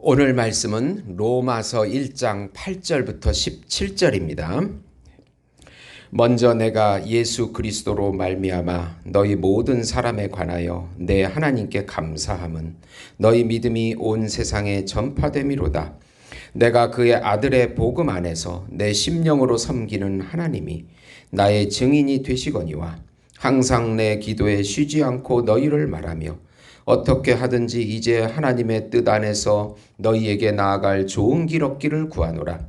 오늘 말씀은 로마서 1장 8절부터 17절입니다. 먼저 내가 예수 그리스도로 말미암아 너희 모든 사람에 관하여 내 하나님께 감사함은 너희 믿음이 온 세상에 전파됨이로다. 내가 그의 아들의 복음 안에서 내 심령으로 섬기는 하나님이 나의 증인이 되시거니와 항상 내 기도에 쉬지 않고 너희를 말하며 어떻게 하든지 이제 하나님의 뜻 안에서 너희에게 나아갈 좋은 길 얻기를 구하노라.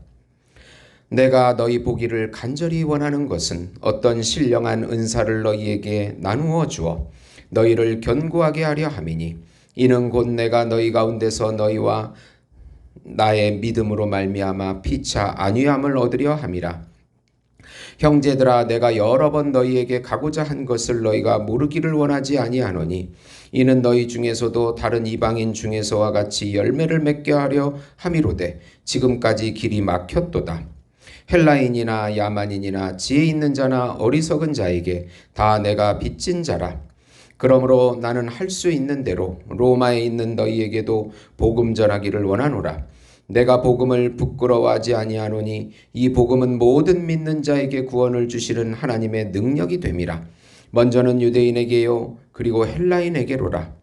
내가 너희 보기를 간절히 원하는 것은 어떤 신령한 은사를 너희에게 나누어 주어 너희를 견고하게 하려 함이니 이는 곧 내가 너희 가운데서 너희와 나의 믿음으로 말미암아 피차 안위함을 얻으려 함이라. 형제들아, 내가 여러 번 너희에게 가고자 한 것을 너희가 모르기를 원하지 아니하노니 이는 너희 중에서도 다른 이방인 중에서와 같이 열매를 맺게 하려 함이로되 지금까지 길이 막혔도다. 헬라인이나 야만인이나 지혜 있는 자나 어리석은 자에게 다 내가 빚진 자라. 그러므로 나는 할 수 있는 대로 로마에 있는 너희에게도 복음 전하기를 원하노라. 내가 복음을 부끄러워하지 아니하노니 이 복음은 모든 믿는 자에게 구원을 주시는 하나님의 능력이 됨이라. 먼저는 유대인에게요 그리고 헬라인에게로라.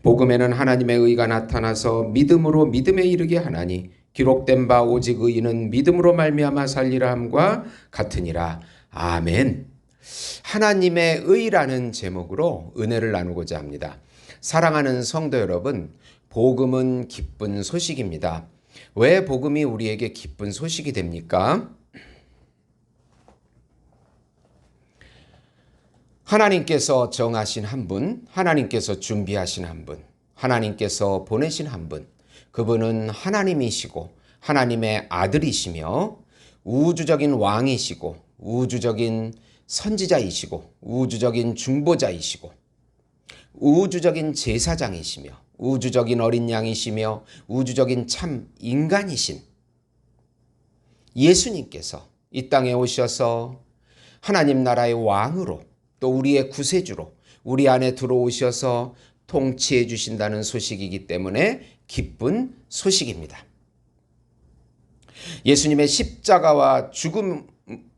복음에는 하나님의 의가 나타나서 믿음으로 믿음에 이르게 하나니 기록된 바 오직 의인은 믿음으로 말미암아 살리라 함과 같으니라. 아멘. 하나님의 의라는 제목으로 은혜를 나누고자 합니다. 사랑하는 성도 여러분, 복음은 기쁜 소식입니다. 왜 복음이 우리에게 기쁜 소식이 됩니까? 하나님께서 정하신 한 분, 하나님께서 준비하신 한 분, 하나님께서 보내신 한 분, 그분은 하나님이시고 하나님의 아들이시며 우주적인 왕이시고 우주적인 선지자이시고 우주적인 중보자이시고 우주적인 제사장이시며 우주적인 어린 양이시며 우주적인 참 인간이신 예수님께서 이 땅에 오셔서 하나님 나라의 왕으로 또 우리의 구세주로 우리 안에 들어오셔서 통치해 주신다는 소식이기 때문에 기쁜 소식입니다. 예수님의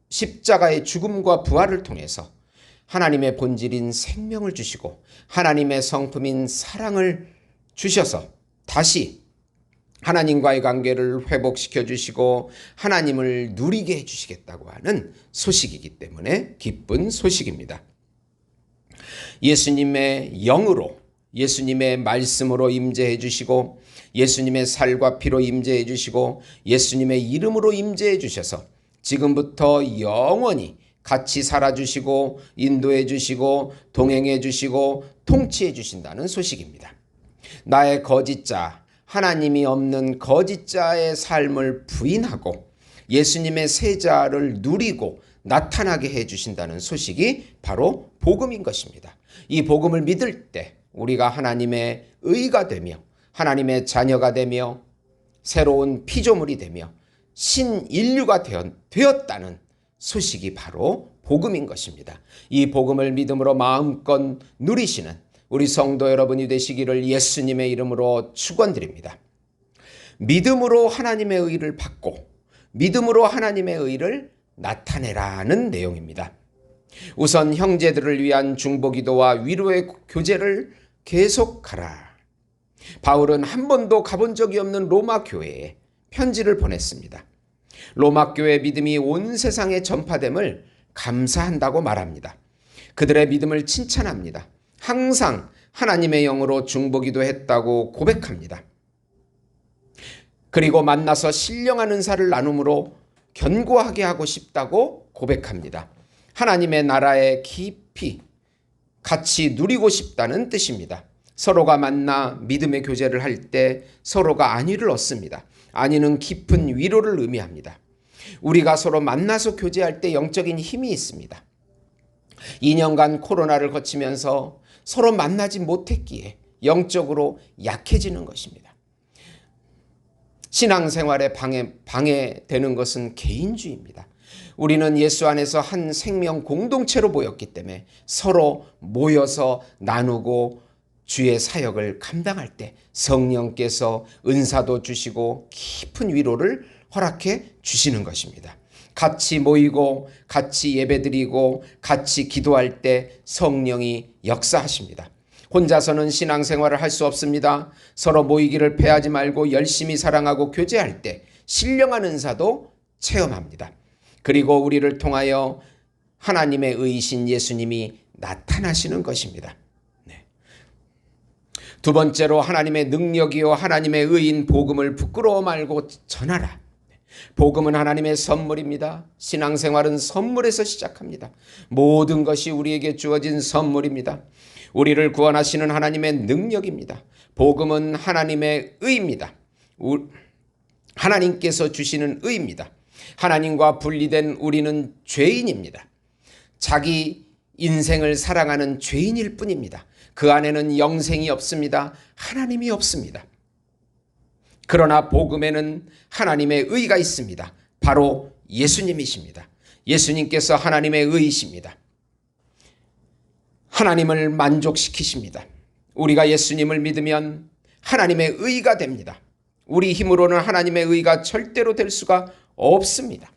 십자가의 죽음과 부활을 통해서 하나님의 본질인 생명을 주시고 하나님의 성품인 사랑을 주셔서 다시 하나님과의 관계를 회복시켜 주시고 하나님을 누리게 해주시겠다고 하는 소식이기 때문에 기쁜 소식입니다. 예수님의 영으로 예수님의 말씀으로 임재해 주시고 예수님의 살과 피로 임재해 주시고 예수님의 이름으로 임재해 주셔서 지금부터 영원히 같이 살아주시고 인도해 주시고 동행해 주시고 통치해 주신다는 소식입니다. 나의 거짓자, 하나님이 없는 거짓자의 삶을 부인하고 예수님의 세자를 누리고 나타나게 해 주신다는 소식이 바로 복음인 것입니다. 이 복음을 믿을 때 우리가 하나님의 의가 되며 하나님의 자녀가 되며 새로운 피조물이 되며 신인류가 되었다는 소식이 바로 복음인 것입니다. 이 복음을 믿음으로 마음껏 누리시는 우리 성도 여러분이 되시기를 예수님의 이름으로 축원드립니다. 믿음으로 하나님의 의를 받고 믿음으로 하나님의 의를 나타내라는 내용입니다. 우선 형제들을 위한 중보기도와 위로의 교제를 계속하라. 바울은 한 번도 가본 적이 없는 로마 교회에 편지를 보냈습니다. 로마 교회 믿음이 온 세상에 전파됨을 감사한다고 말합니다. 그들의 믿음을 칭찬합니다. 항상 하나님의 영으로 중보기도 했다고 고백합니다. 그리고 만나서 신령한 은사를 나눔으로 견고하게 하고 싶다고 고백합니다. 하나님의 나라에 깊이 같이 누리고 싶다는 뜻입니다. 서로가 만나 믿음의 교제를 할 때 서로가 안위를 얻습니다. 안위는 깊은 위로를 의미합니다. 우리가 서로 만나서 교제할 때 영적인 힘이 있습니다. 2년간 코로나를 거치면서 서로 만나지 못했기에 영적으로 약해지는 것입니다. 신앙생활에 방해되는 것은 개인주의입니다. 우리는 예수 안에서 한 생명 공동체로 모였기 때문에 서로 모여서 나누고 주의 사역을 감당할 때 성령께서 은사도 주시고 깊은 위로를 허락해 주시는 것입니다. 같이 모이고 같이 예배드리고 같이 기도할 때 성령이 역사하십니다. 혼자서는 신앙생활을 할 수 없습니다. 서로 모이기를 패하지 말고 열심히 사랑하고 교제할 때 신령한 은사도 체험합니다. 그리고 우리를 통하여 하나님의 의이신 예수님이 나타나시는 것입니다. 두 번째로 하나님의 능력이요 하나님의 의인 복음을 부끄러워 말고 전하라. 복음은 하나님의 선물입니다. 신앙생활은 선물에서 시작합니다. 모든 것이 우리에게 주어진 선물입니다. 우리를 구원하시는 하나님의 능력입니다. 복음은 하나님의 의입니다. 하나님께서 주시는 의입니다. 하나님과 분리된 우리는 죄인입니다. 자기 인생을 사랑하는 죄인일 뿐입니다. 그 안에는 영생이 없습니다. 하나님이 없습니다. 그러나 복음에는 하나님의 의가 있습니다. 바로 예수님이십니다. 예수님께서 하나님의 의이십니다. 하나님을 만족시키십니다. 우리가 예수님을 믿으면 하나님의 의가 됩니다. 우리 힘으로는 하나님의 의가 절대로 될 수가 없습니다.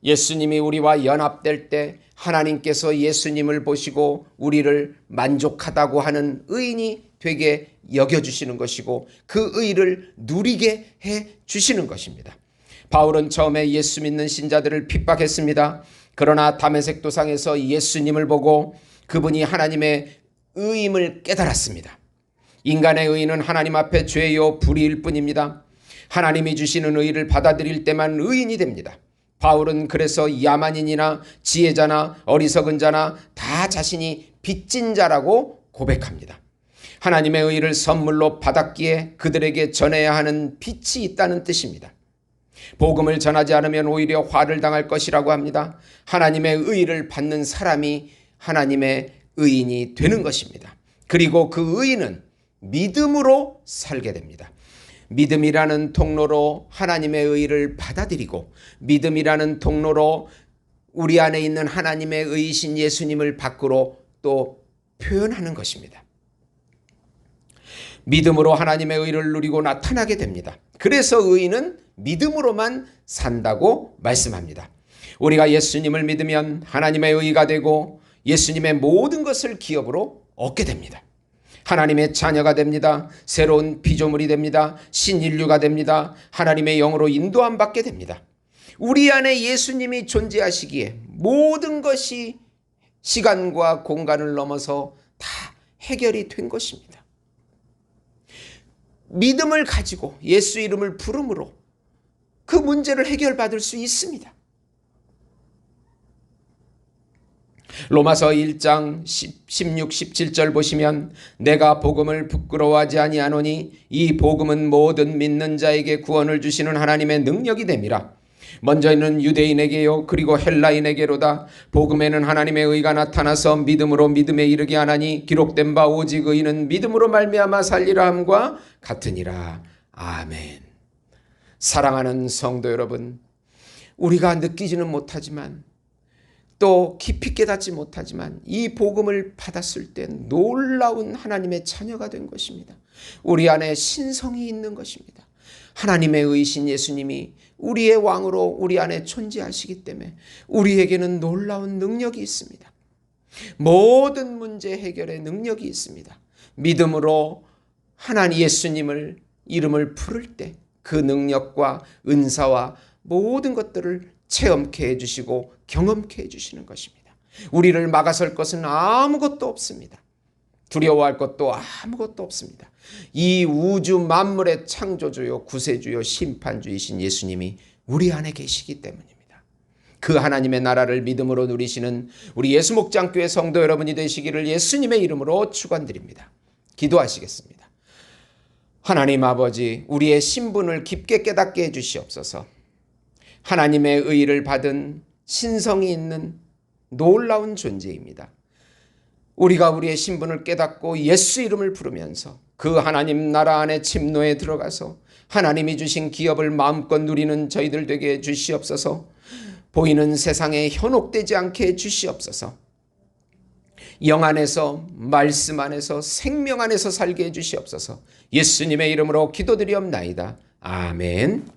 예수님이 우리와 연합될 때 하나님께서 예수님을 보시고 우리를 만족하다고 하는 의인이 되게 여겨주시는 것이고 그 의를 누리게 해주시는 것입니다. 바울은 처음에 예수 믿는 신자들을 핍박했습니다. 그러나 다메섹 도상에서 예수님을 보고 그분이 하나님의 의임을 깨달았습니다. 인간의 의는 하나님 앞에 죄요 불의일 뿐입니다. 하나님이 주시는 의를 받아들일 때만 의인이 됩니다. 바울은 그래서 야만인이나 지혜자나 어리석은 자나 다 자신이 빚진 자라고 고백합니다. 하나님의 의를 선물로 받았기에 그들에게 전해야 하는 빚이 있다는 뜻입니다. 복음을 전하지 않으면 오히려 화를 당할 것이라고 합니다. 하나님의 의를 받는 사람이 하나님의 의인이 되는 것입니다. 그리고 그 의인은 믿음으로 살게 됩니다. 믿음이라는 통로로 하나님의 의를 받아들이고 믿음이라는 통로로 우리 안에 있는 하나님의 의이신 예수님을 밖으로 또 표현하는 것입니다. 믿음으로 하나님의 의를 누리고 나타나게 됩니다. 그래서 의인은 믿음으로만 산다고 말씀합니다. 우리가 예수님을 믿으면 하나님의 의가 되고 예수님의 모든 것을 기업으로 얻게 됩니다. 하나님의 자녀가 됩니다. 새로운 피조물이 됩니다. 신인류가 됩니다. 하나님의 영으로 인도함 받게 됩니다. 우리 안에 예수님이 존재하시기에 모든 것이 시간과 공간을 넘어서 다 해결이 된 것입니다. 믿음을 가지고 예수 이름을 부름으로 그 문제를 해결받을 수 있습니다. 로마서 1장 16, 17절 보시면 내가 복음을 부끄러워하지 아니하노니 이 복음은 모든 믿는 자에게 구원을 주시는 하나님의 능력이 됨이라. 먼저는 유대인에게요 그리고 헬라인에게로다. 복음에는 하나님의 의가 나타나서 믿음으로 믿음에 이르게 하나니 기록된 바 오직 의인은 믿음으로 말미암아 살리라 함과 같으니라. 아멘. 사랑하는 성도 여러분, 우리가 느끼지는 못하지만 또 깊이 깨닫지 못하지만 이 복음을 받았을 때 놀라운 하나님의 자녀가 된 것입니다. 우리 안에 신성이 있는 것입니다. 하나님의 의이신 예수님이 우리의 왕으로 우리 안에 존재하시기 때문에 우리에게는 놀라운 능력이 있습니다. 모든 문제 해결의 능력이 있습니다. 믿음으로 하나님 예수님을 이름을 부를 때 그 능력과 은사와 모든 것들을 체험케 해주시고 경험케 해주시는 것입니다. 우리를 막아설 것은 아무것도 없습니다. 두려워할 것도 아무것도 없습니다. 이 우주 만물의 창조주요 구세주요 심판주이신 예수님이 우리 안에 계시기 때문입니다. 그 하나님의 나라를 믿음으로 누리시는 우리 예수목장교회 성도 여러분이 되시기를 예수님의 이름으로 축원드립니다. 기도하시겠습니다. 하나님 아버지, 우리의 신분을 깊게 깨닫게 해주시옵소서. 하나님의 의를 받은 신성이 있는 놀라운 존재입니다. 우리가 우리의 신분을 깨닫고 예수 이름을 부르면서 그 하나님 나라 안에 침노에 들어가서 하나님이 주신 기업을 마음껏 누리는 저희들 되게 해 주시옵소서. 보이는 세상에 현혹되지 않게 해 주시옵소서. 영 안에서 말씀 안에서 생명 안에서 살게 해주시옵소서. 예수님의 이름으로 기도드리옵나이다. 아멘.